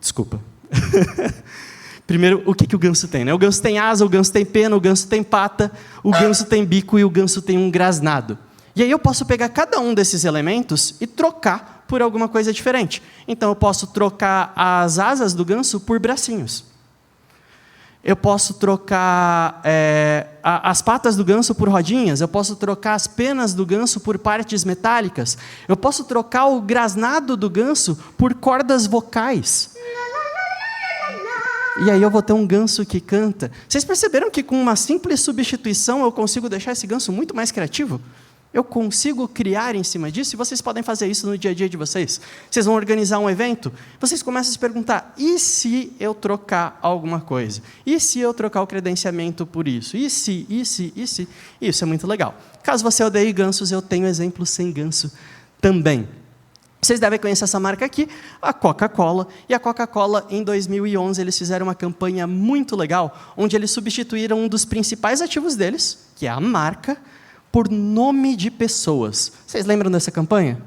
Desculpa. Primeiro, o que o ganso tem, né? O ganso tem asa, o ganso tem pena, o ganso tem pata, o ganso tem bico e o ganso tem um grasnado. E aí eu posso pegar cada um desses elementos e trocar por alguma coisa diferente. Então eu posso trocar as asas do ganso por bracinhos. Eu posso trocar as patas do ganso por rodinhas, eu posso trocar as penas do ganso por partes metálicas, eu posso trocar o grasnado do ganso por cordas vocais. E aí eu vou ter um ganso que canta. Vocês perceberam que com uma simples substituição eu consigo deixar esse ganso muito mais criativo? Eu consigo criar em cima disso, e vocês podem fazer isso no dia a dia de vocês. Vocês vão organizar um evento, vocês começam a se perguntar, e se eu trocar alguma coisa? E se eu trocar o credenciamento por isso? E se? Isso é muito legal. Caso você odeie gansos, eu tenho exemplos sem ganso também. Vocês devem conhecer essa marca aqui, a Coca-Cola. E a Coca-Cola, em 2011, eles fizeram uma campanha muito legal, onde eles substituíram um dos principais ativos deles, que é a marca, por nome de pessoas. Vocês lembram dessa campanha?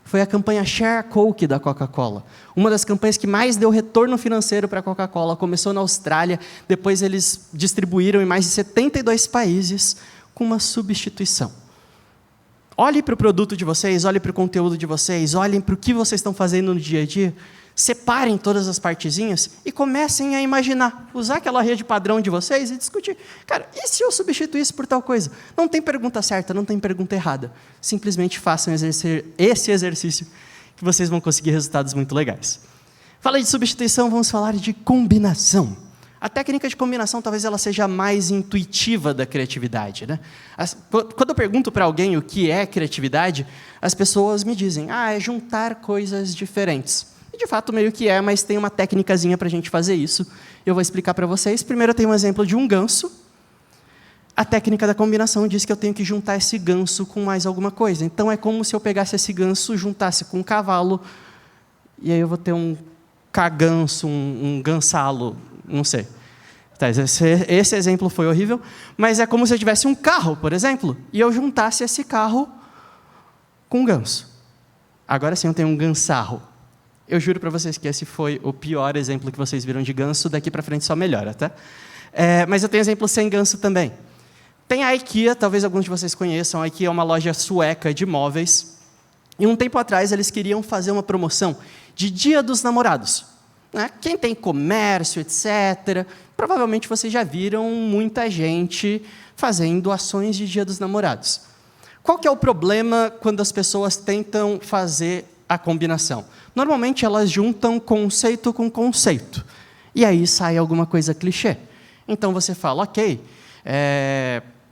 Foi a campanha Share Coke da Coca-Cola. Uma das campanhas que mais deu retorno financeiro para a Coca-Cola. Começou na Austrália, depois eles distribuíram em mais de 72 países com uma substituição. Olhem para o produto de vocês, olhem para o conteúdo de vocês, olhem para o que vocês estão fazendo no dia a dia, separem todas as partezinhas e comecem a imaginar, usar aquela rede padrão de vocês e discutir. Cara, e se eu substituísse por tal coisa? Não tem pergunta certa, não tem pergunta errada. Simplesmente façam esse exercício que vocês vão conseguir resultados muito legais. Falei de substituição, vamos falar de combinação. A técnica de combinação talvez ela seja a mais intuitiva da criatividade, né? Quando eu pergunto para alguém o que é criatividade, as pessoas me dizem, é juntar coisas diferentes. E de fato meio que é, mas tem uma técnicazinha para a gente fazer isso. Eu vou explicar para vocês. Primeiro eu tenho um exemplo de um ganso. A técnica da combinação diz que eu tenho que juntar esse ganso com mais alguma coisa. Então é como se eu pegasse esse ganso, juntasse com um cavalo, e aí eu vou ter um caganso, um gansalo, não sei. Tá, esse exemplo foi horrível, mas é como se eu tivesse um carro, por exemplo, e eu juntasse esse carro com um ganso. Agora sim eu tenho um gansarro. Eu juro para vocês que esse foi o pior exemplo que vocês viram de ganso, daqui para frente só melhora, tá? Mas eu tenho exemplo sem ganso também. Tem a IKEA, talvez alguns de vocês conheçam, a IKEA é uma loja sueca de móveis, e um tempo atrás eles queriam fazer uma promoção de Dia dos Namorados. Quem tem comércio, etc., provavelmente vocês já viram muita gente fazendo ações de Dia dos Namorados. Qual que é o problema quando as pessoas tentam fazer a combinação? Normalmente elas juntam conceito com conceito, e aí sai alguma coisa clichê. Então você fala, ok,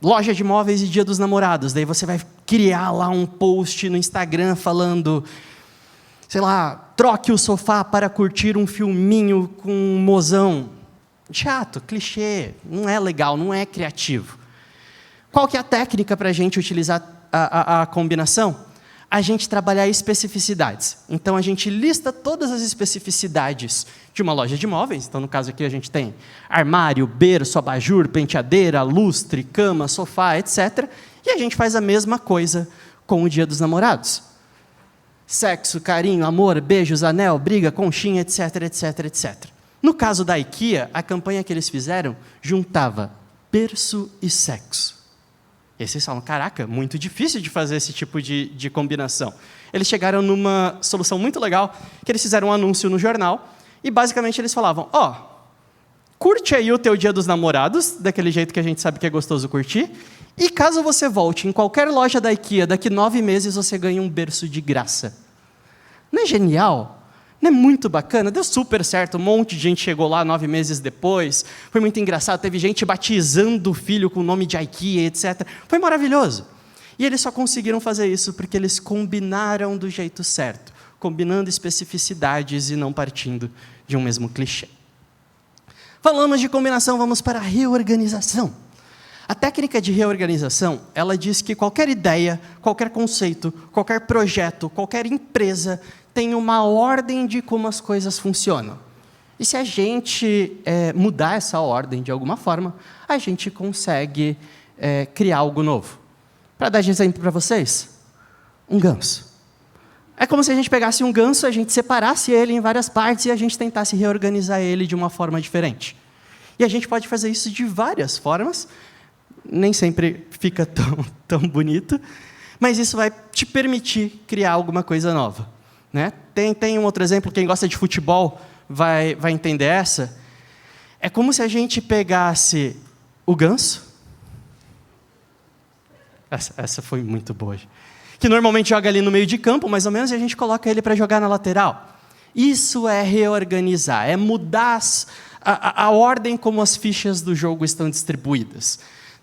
loja de móveis e Dia dos Namorados, daí você vai criar lá um post no Instagram falando, sei lá, troque o sofá para curtir um filminho com um mozão. Chato, clichê, não é legal, não é criativo. Qual que é a técnica para a gente utilizar a combinação? A gente trabalhar especificidades. Então, a gente lista todas as especificidades de uma loja de móveis. Então, no caso aqui, a gente tem armário, berço, abajur, penteadeira, lustre, cama, sofá, etc. E a gente faz a mesma coisa com o Dia dos Namorados. Sexo, carinho, amor, beijos, anel, briga, conchinha, etc, etc, etc. No caso da IKEA, a campanha que eles fizeram juntava berço e sexo. E aí vocês falam, caraca, muito difícil de fazer esse tipo de combinação. Eles chegaram numa solução muito legal, que eles fizeram um anúncio no jornal, e basicamente eles falavam, curte aí o teu Dia dos Namorados, daquele jeito que a gente sabe que é gostoso curtir, e caso você volte em qualquer loja da IKEA, daqui 9 meses você ganha um berço de graça. Não é genial? Não é muito bacana? Deu super certo, um monte de gente chegou lá 9 meses depois, foi muito engraçado, teve gente batizando o filho com o nome de IKEA, etc. Foi maravilhoso. E eles só conseguiram fazer isso porque eles combinaram do jeito certo, combinando especificidades e não partindo de um mesmo clichê. Falamos de combinação, vamos para a reorganização. A técnica de reorganização, ela diz que qualquer ideia, qualquer conceito, qualquer projeto, qualquer empresa tem uma ordem de como as coisas funcionam. E se a gente mudar essa ordem de alguma forma, a gente consegue criar algo novo. Para dar de exemplo para vocês, um ganso. É como se a gente pegasse um ganso, a gente separasse ele em várias partes e a gente tentasse reorganizar ele de uma forma diferente. E a gente pode fazer isso de várias formas, nem sempre fica tão bonito, mas isso vai te permitir criar alguma coisa nova. Né? Tem um outro exemplo, quem gosta de futebol vai entender essa. É como se a gente pegasse o ganso. Essa foi muito boa. Que normalmente joga ali no meio de campo, mais ou menos, e a gente coloca ele para jogar na lateral. Isso é reorganizar, é mudar a ordem como as fichas do jogo estão distribuídas.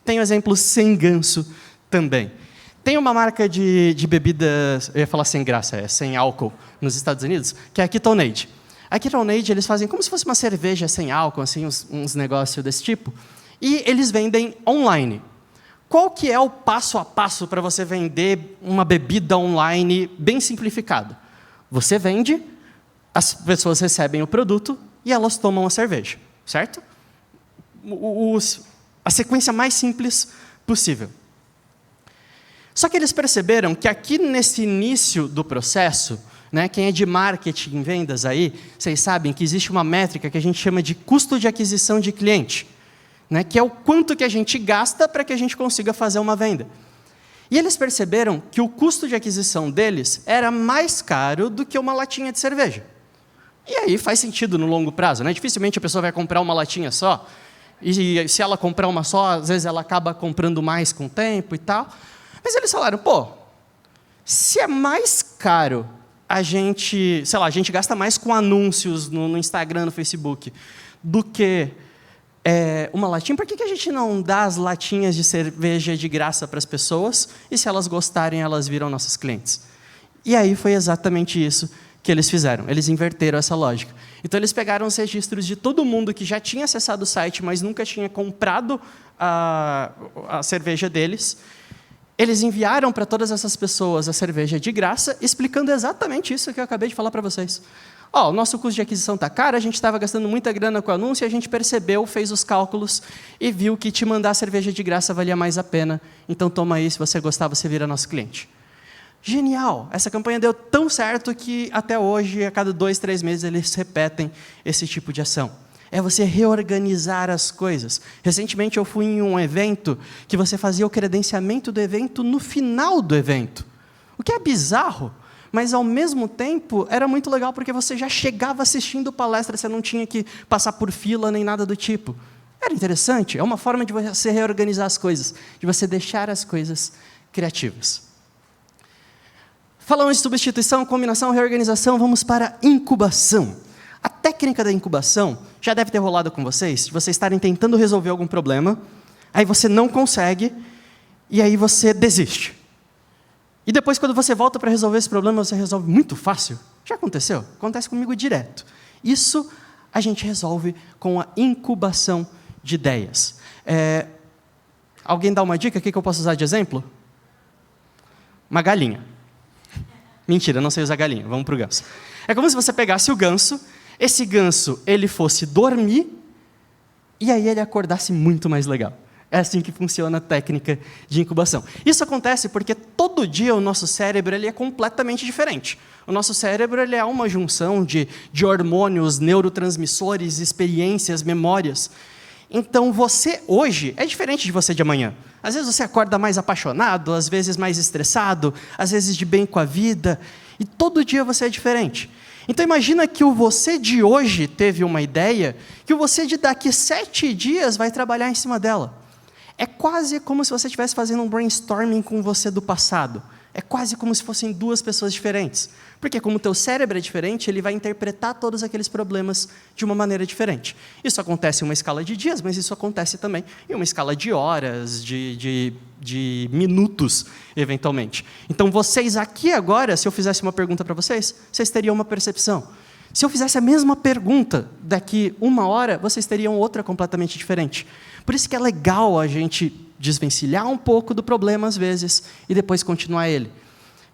Tem o exemplo sem ganso também. Tem uma marca de bebidas, eu ia falar sem graça, sem álcool, nos Estados Unidos, que é a KetoneAid. A KetoneAid, eles fazem como se fosse uma cerveja sem álcool, assim, uns negócios desse tipo, e eles vendem online. Qual que é o passo a passo para você vender uma bebida online bem simplificado? Você vende, as pessoas recebem o produto e elas tomam a cerveja, certo? A sequência mais simples possível. Só que eles perceberam que aqui nesse início do processo, né, quem é de marketing e vendas aí, vocês sabem que existe uma métrica que a gente chama de custo de aquisição de cliente, né, que é o quanto que a gente gasta para que a gente consiga fazer uma venda. E eles perceberam que o custo de aquisição deles era mais caro do que uma latinha de cerveja. E aí faz sentido no longo prazo, né? Dificilmente a pessoa vai comprar uma latinha só, e se ela comprar uma só, às vezes ela acaba comprando mais com o tempo e tal. Mas eles falaram, se é mais caro a gente, sei lá, a gente gasta mais com anúncios no Instagram, no Facebook, do que uma latinha, por que a gente não dá as latinhas de cerveja de graça para as pessoas, e se elas gostarem, elas viram nossos clientes? E aí foi exatamente isso que eles fizeram, eles inverteram essa lógica. Então eles pegaram os registros de todo mundo que já tinha acessado o site, mas nunca tinha comprado a cerveja deles. Eles enviaram para todas essas pessoas a cerveja de graça, explicando exatamente isso que eu acabei de falar para vocês. O nosso custo de aquisição está caro, a gente estava gastando muita grana com o anúncio, e a gente percebeu, fez os cálculos e viu que te mandar a cerveja de graça valia mais a pena. Então toma aí, se você gostar, você vira nosso cliente. Genial! Essa campanha deu tão certo que até hoje, a cada 2, 3 meses, eles repetem esse tipo de ação. É você reorganizar as coisas. Recentemente eu fui em um evento que você fazia o credenciamento do evento no final do evento. O que é bizarro, mas ao mesmo tempo era muito legal porque você já chegava assistindo palestra, você não tinha que passar por fila nem nada do tipo. Era interessante, é uma forma de você reorganizar as coisas, de você deixar as coisas criativas. Falamos de substituição, combinação, reorganização, vamos para a incubação. A técnica da incubação já deve ter rolado com vocês, de vocês estarem tentando resolver algum problema, aí você não consegue, e aí você desiste. E depois, quando você volta para resolver esse problema, você resolve muito fácil. Já aconteceu? Acontece comigo direto. Isso a gente resolve com a incubação de ideias. Alguém dá uma dica? O que eu posso usar de exemplo? Uma galinha. Mentira, não sei usar galinha. Vamos para o ganso. É como se você pegasse o ganso, esse ganso ele fosse dormir, e aí ele acordasse muito mais legal. É assim que funciona a técnica de incubação. Isso acontece porque todo dia o nosso cérebro ele é completamente diferente. O nosso cérebro ele é uma junção de hormônios, neurotransmissores, experiências, memórias. Então, você hoje é diferente de você de amanhã. Às vezes você acorda mais apaixonado, às vezes mais estressado, às vezes de bem com a vida, e todo dia você é diferente. Então, imagina que o você de hoje teve uma ideia, que o você de daqui 7 dias vai trabalhar em cima dela. É quase como se você estivesse fazendo um brainstorming com você do passado. É quase como se fossem 2 pessoas diferentes. Porque como o teu cérebro é diferente, ele vai interpretar todos aqueles problemas de uma maneira diferente. Isso acontece em uma escala de dias, mas isso acontece também em uma escala de horas, de minutos, eventualmente. Então, vocês aqui agora, se eu fizesse uma pergunta para vocês, vocês teriam uma percepção. Se eu fizesse a mesma pergunta daqui 1 hora, vocês teriam outra completamente diferente. Por isso que é legal a gente desvencilhar um pouco do problema, às vezes, e depois continuar ele.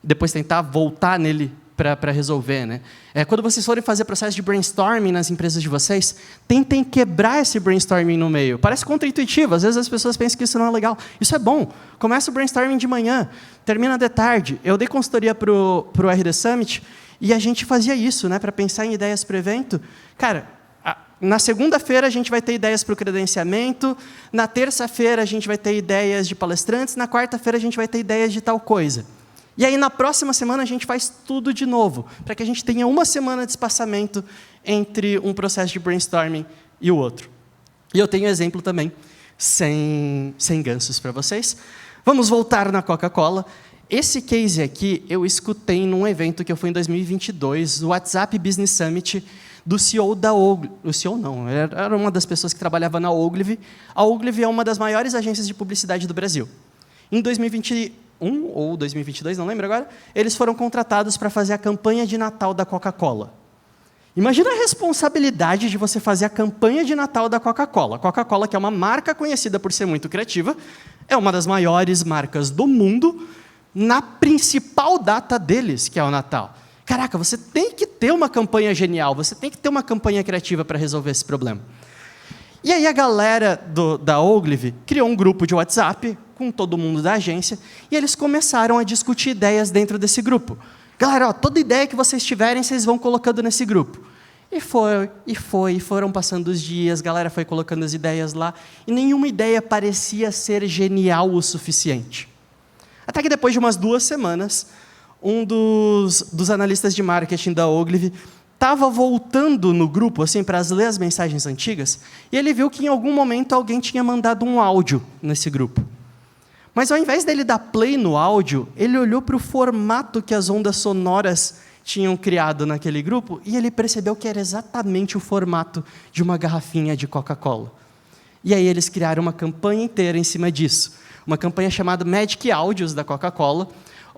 Depois tentar voltar nele para resolver, né? Quando vocês forem fazer processo de brainstorming nas empresas de vocês, tentem quebrar esse brainstorming no meio. Parece contraintuitivo, às vezes as pessoas pensam que isso não é legal. Isso é bom. Começa o brainstorming de manhã, termina de tarde. Eu dei consultoria para o RD Summit e a gente fazia isso, né, para pensar em ideias para o evento. Cara, na segunda-feira a gente vai ter ideias para o credenciamento, na terça-feira a gente vai ter ideias de palestrantes, na quarta-feira a gente vai ter ideias de tal coisa. E aí, na próxima semana, a gente faz tudo de novo, para que a gente tenha uma semana de espaçamento entre um processo de brainstorming e o outro. E eu tenho exemplo também, sem gansos para vocês. Vamos voltar na Coca-Cola. Esse case aqui, eu escutei num evento que eu fui em 2022, o WhatsApp Business Summit, do CEO da Ogilvy. O CEO não, era uma das pessoas que trabalhava na Ogilvy. A Ogilvy é uma das maiores agências de publicidade do Brasil. Em 2021 ou 2022, não lembro agora, eles foram contratados para fazer a campanha de Natal da Coca-Cola. Imagina a responsabilidade de você fazer a campanha de Natal da Coca-Cola. A Coca-Cola, que é uma marca conhecida por ser muito criativa, é uma das maiores marcas do mundo, na principal data deles, que é o Natal. Caraca, você tem que ter uma campanha genial, você tem que ter uma campanha criativa para resolver esse problema. E aí a galera da Ogilvy criou um grupo de WhatsApp com todo mundo da agência, e eles começaram a discutir ideias dentro desse grupo. Galera, ó, toda ideia que vocês tiverem, vocês vão colocando nesse grupo. E foram passando os dias, a galera foi colocando as ideias lá, e nenhuma ideia parecia ser genial o suficiente. Até que depois de umas 2 semanas, um dos analistas de marketing da Ogilvy estava voltando no grupo assim, para ler as mensagens antigas, e ele viu que em algum momento alguém tinha mandado um áudio nesse grupo. Mas, ao invés dele dar play no áudio, ele olhou para o formato que as ondas sonoras tinham criado naquele grupo e ele percebeu que era exatamente o formato de uma garrafinha de Coca-Cola. E aí eles criaram uma campanha inteira em cima disso. Uma campanha chamada Magic Audios da Coca-Cola,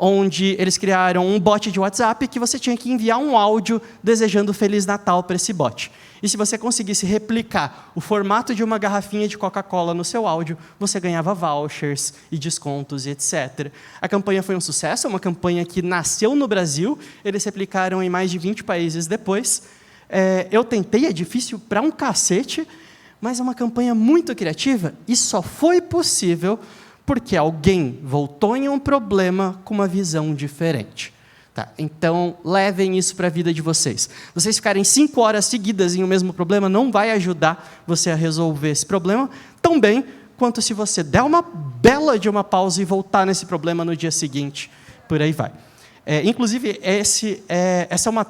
onde eles criaram um bot de WhatsApp que você tinha que enviar um áudio desejando Feliz Natal para esse bot. E se você conseguisse replicar o formato de uma garrafinha de Coca-Cola no seu áudio, você ganhava vouchers e descontos e etc. A campanha foi um sucesso, uma campanha que nasceu no Brasil, eles replicaram em mais de 20 países depois. Eu tentei, é difícil para um cacete, mas é uma campanha muito criativa e só foi possível porque alguém voltou em um problema com uma visão diferente. Tá? Então, levem isso para a vida de vocês. Vocês ficarem 5 horas seguidas em o mesmo problema não vai ajudar você a resolver esse problema, tão bem quanto se você der uma bela de uma pausa e voltar nesse problema no dia seguinte. Por aí vai. Inclusive, essa é uma